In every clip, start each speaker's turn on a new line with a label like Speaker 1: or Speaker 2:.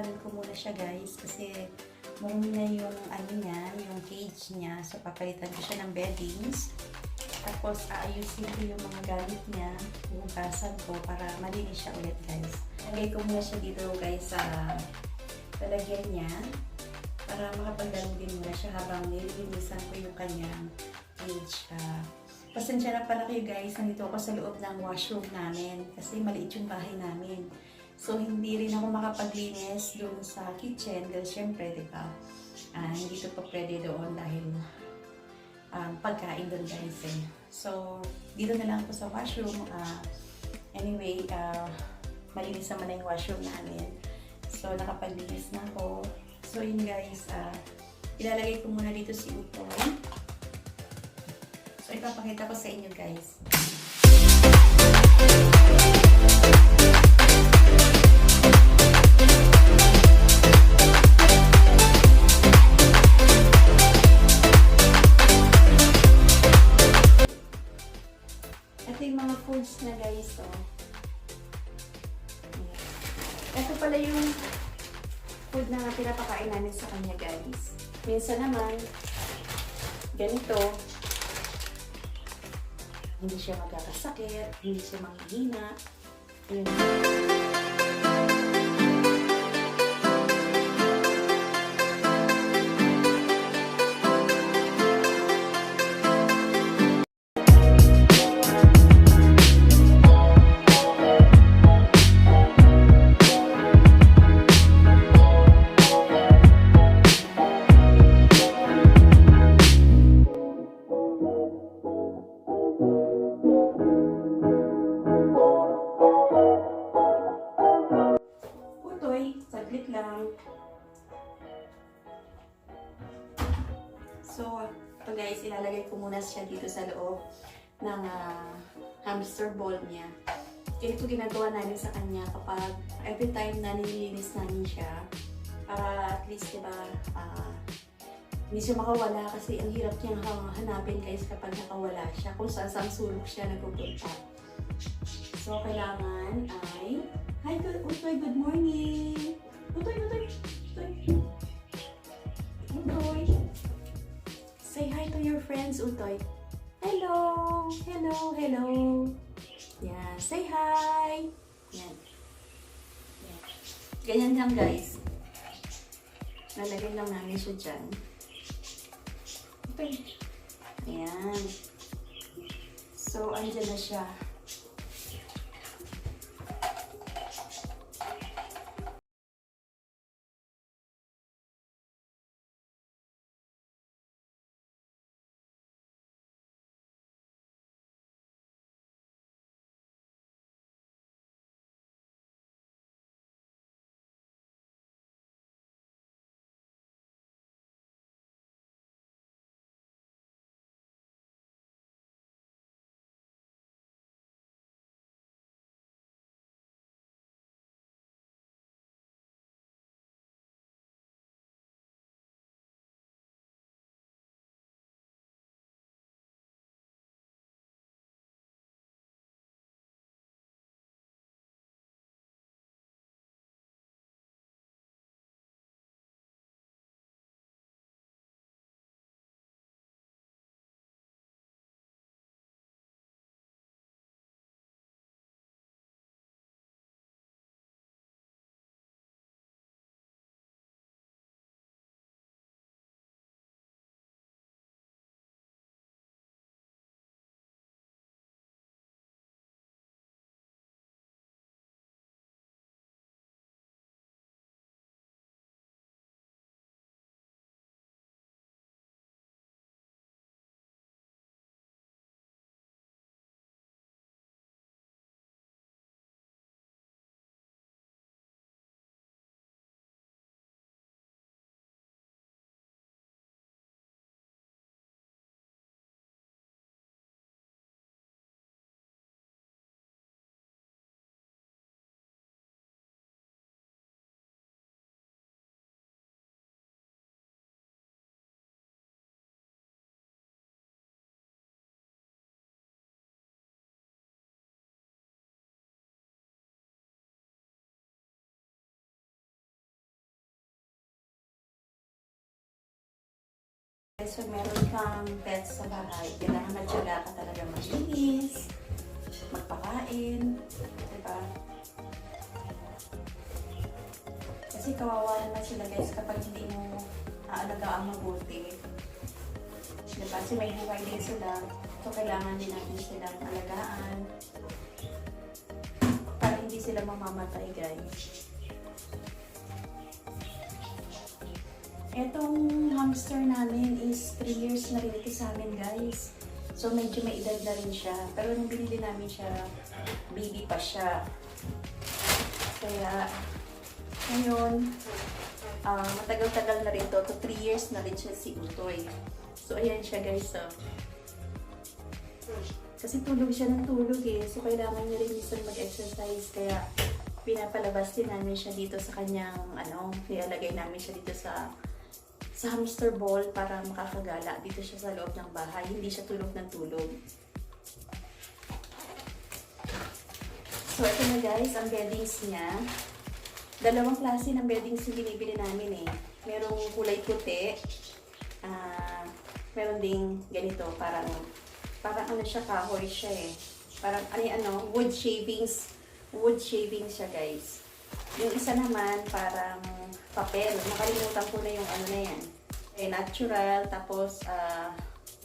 Speaker 1: papalitan ko muna siya guys kasi marumi na yung ano niya, yung cage niya. So papalitan ko siya ng beddings. Tapos aayusin ko yung mga gamit niya, hugasan ko para malinis siya ulit guys. Lagay ko muna siya dito guys sa lalagyan niya para makapagdalo din muna siya habang nililinisan ko yung kanyang cage. Pasensya na pala kayo guys, nandito ako sa loob ng washroom namin kasi maliit yung bahay namin. So, hindi rin ako makapaglinis doon sa kitchen dahil syempre, di ba, hindi ito pa pwede doon dahil pagkain doon guys eh. So, dito na lang ako sa washroom. Anyway, malinis naman na yung washroom namin. So, nakapaglinis na ako. So, yun guys, ilalagay ko muna dito si Utoy. So, ipapakita ko sa inyo guys. Ito yung mga foods na guys, oh. Ito pala yung food na pinapakain namin sa kanya guys. Minsan naman, ganito, hindi siya magkakasakit, hindi siya manghihina. Ayun. Saglit lang. So, ito guys, ilalagay ko muna siya dito sa loob ng hamster ball niya. Ito ginagawa namin sa kanya kapag every time na nililinis namin siya para at least, diba, hindi siya makawala kasi ang hirap niyang hanapin guys kapag nakawala siya kung saan sulok siya nagpupunta. So, kailangan ay... Hi, Utoy, good morning! Utoy! Utoy! Say hi to your friends, Utoy. Hello! Yan, say hi! Yan. Ganyan lang guys. Lalagyan lang namin siya dyan. Utoy. Ayan. So, andyan na siya. So, meron kang pets sa bahay, kailangan matyaga ka talaga maglinis, magpakain, diba? Kasi kawawa naman sila guys kapag hindi mo aalagaan mabuti. Diba? Kasi may buhay din sila, so kailangan din natin silang alagaan para hindi sila mamamatay guys. Etong hamster namin is 3 years na rin ito sa amin guys. So medyo may edad na rin siya. Pero nung binili namin siya, baby pa siya. Kaya ngayon, matagal-tagal na rin to. 3 years na rin siya si Utoy. So ayan siya guys. Kasi tulog siya ng tulog eh. So kailangan niya rin minsan mag-exercise. Kaya pinapalabas din namin siya dito sa kanyang, nilalagay namin siya dito sa hamster ball para makakagala. Dito siya sa loob ng bahay. Hindi siya tulog ng tulog. So, ito na guys, ang beddings niya. Dalawang klase ng beddings yung binibili namin eh. Merong kulay puti. Meron ding ganito, parang ano siya, kahoy siya eh. Parang wood shavings. Wood shavings siya guys. Yung isa naman, parang papel. Nakalimutan ko na yung ano na yan. Natural, tapos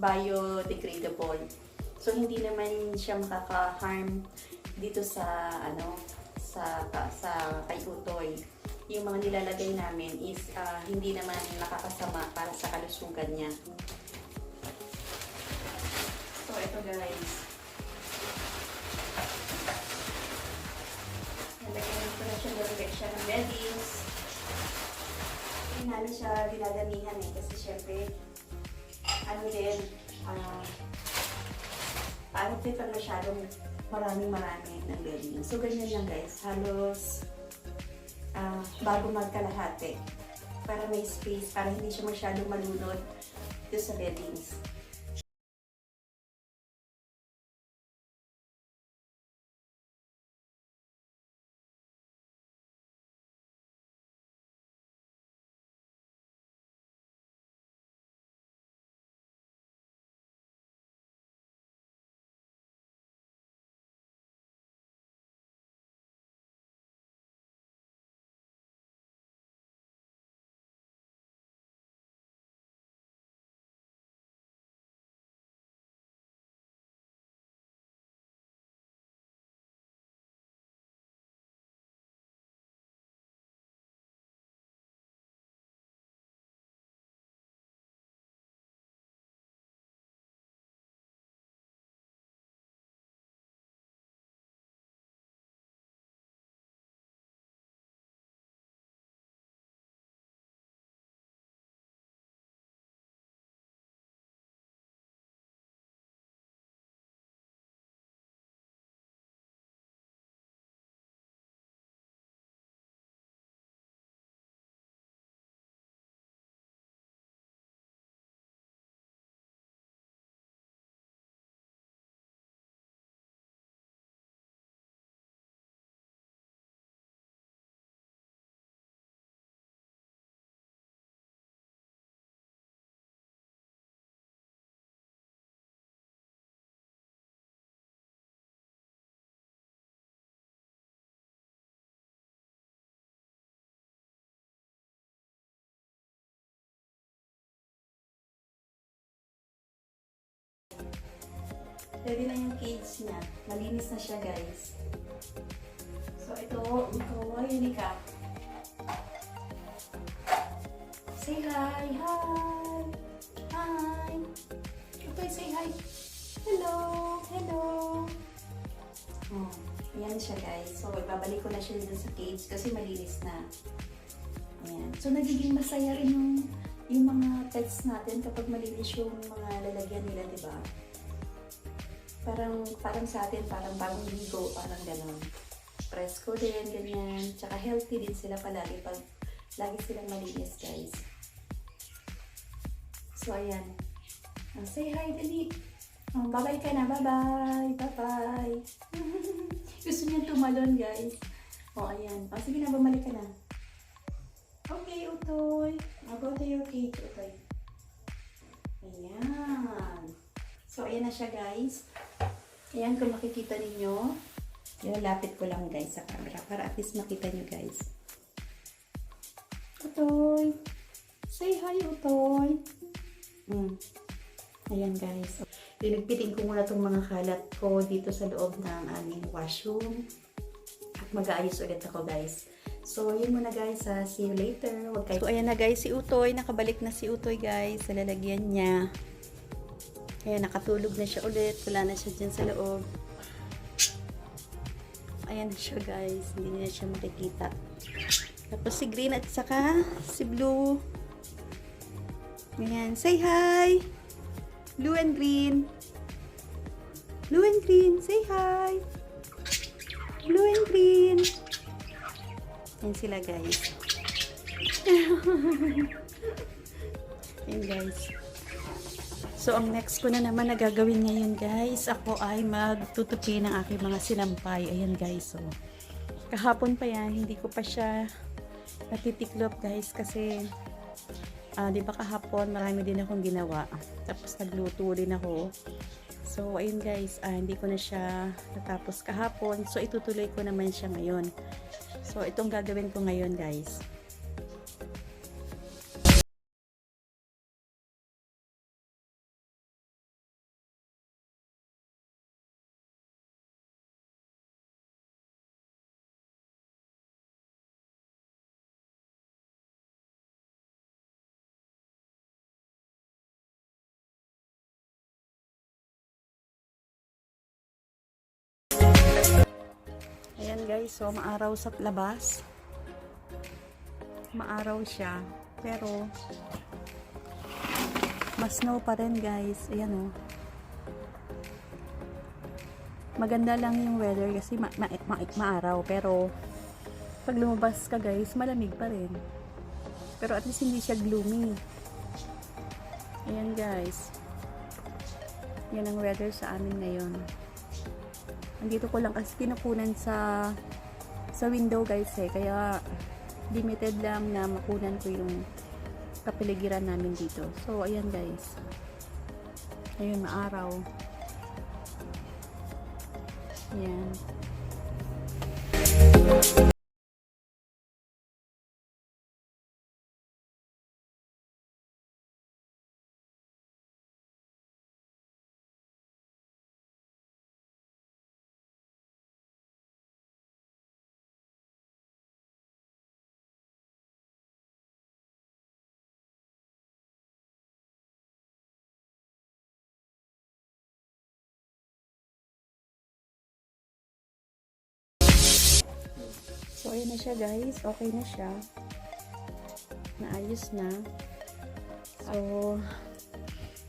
Speaker 1: biodegradable. So, hindi naman siya makaka-harm dito sa, sa kay Utoy. Yung mga nilalagay namin is hindi naman nakakasama para sa kalusugan niya. So, ito guys. Nalagyan ko na siya ng beddings. Hindi namin siya dinadamihan eh. Kasi syempre, parang pag masyadong marami ng beddings. So, ganyan lang guys. Halos bago magkalahati. Para may space, para hindi siya masyadong malunod dito sa beddings. Ready na yung cage niya. Malinis na siya, guys. So, ito, Unika. Say hi! Hi! Hi! Okay, say hi! Hello! Hello! Oh, ayan siya, guys. So, ibabalik ko na siya dito sa cage kasi malinis na. Ayan. So, nagiging masaya rin yung mga pets natin kapag malinis yung mga lalagyan nila, diba? Parang sa atin, parang bagong ligo, parang gano'n. Presko din, ganyan. Tsaka healthy din sila palagi pag lagi silang malinis, guys. So, ayan. Say hi, dali. Bye-bye ka na. Bye-bye. Bye-bye. Gusto niya tumalon, guys. Ayan. Sige na, bumalik ka na. Okay, Utoy. I'll go to your cage, Utoy. Ayan. So, ayan na siya guys. Ayan, kung makikita ninyo, ilalapit ko lang guys sa camera para at least makita nyo guys. Utoy! Say hi, Utoy! Ayan guys. Pinagpitin ko muna itong mga kalat ko dito sa loob ng aming washroom. At mag-aayos ulit ako guys. So, yun muna guys. See you later. So, ayan na guys si Utoy. Nakabalik na si Utoy guys sa lalagyan niya. Ayan, nakatulog na siya ulit. Wala na siya dyan sa loob. Ayan na siya guys. Hindi na siya makikita. Tapos si Green at saka si Blue. Ayan. Say hi! Blue and Green. Blue and Green. Say hi! Blue and Green. Ayan sila guys. Ayan guys. So, ang next ko na naman na gagawin ngayon guys, ako ay magtutupi ng aking mga sinampay. Ayan guys, so. Kahapon pa yan, hindi ko pa siya natitiklop guys kasi, di ba kahapon marami din akong ginawa. Tapos nagluto din ako. So, ayun guys, hindi ko na siya natapos kahapon. So, itutuloy ko naman siya ngayon. So, itong gagawin ko ngayon guys. Ayan guys, so maaraw sa labas. Maaraw siya. Pero, mas snow pa rin guys. Ayan o. Maganda lang yung weather kasi maaraw. Pero, pag lumabas ka guys, malamig pa rin. Pero at least hindi siya gloomy. Ayan guys. Yan ang weather sa amin ngayon. Andito ko lang kasi kinukunan sa window guys kaya limited lang na makunan ko yung kapaligiran namin dito. So ayan guys. Ayun, maaraw. Ayan. So, ayan na siya guys. Okay na siya. Naayos na. So,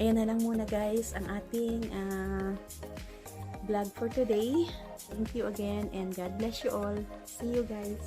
Speaker 1: ayan na lang muna guys ang ating vlog for today. Thank you again and God bless you all. See you guys.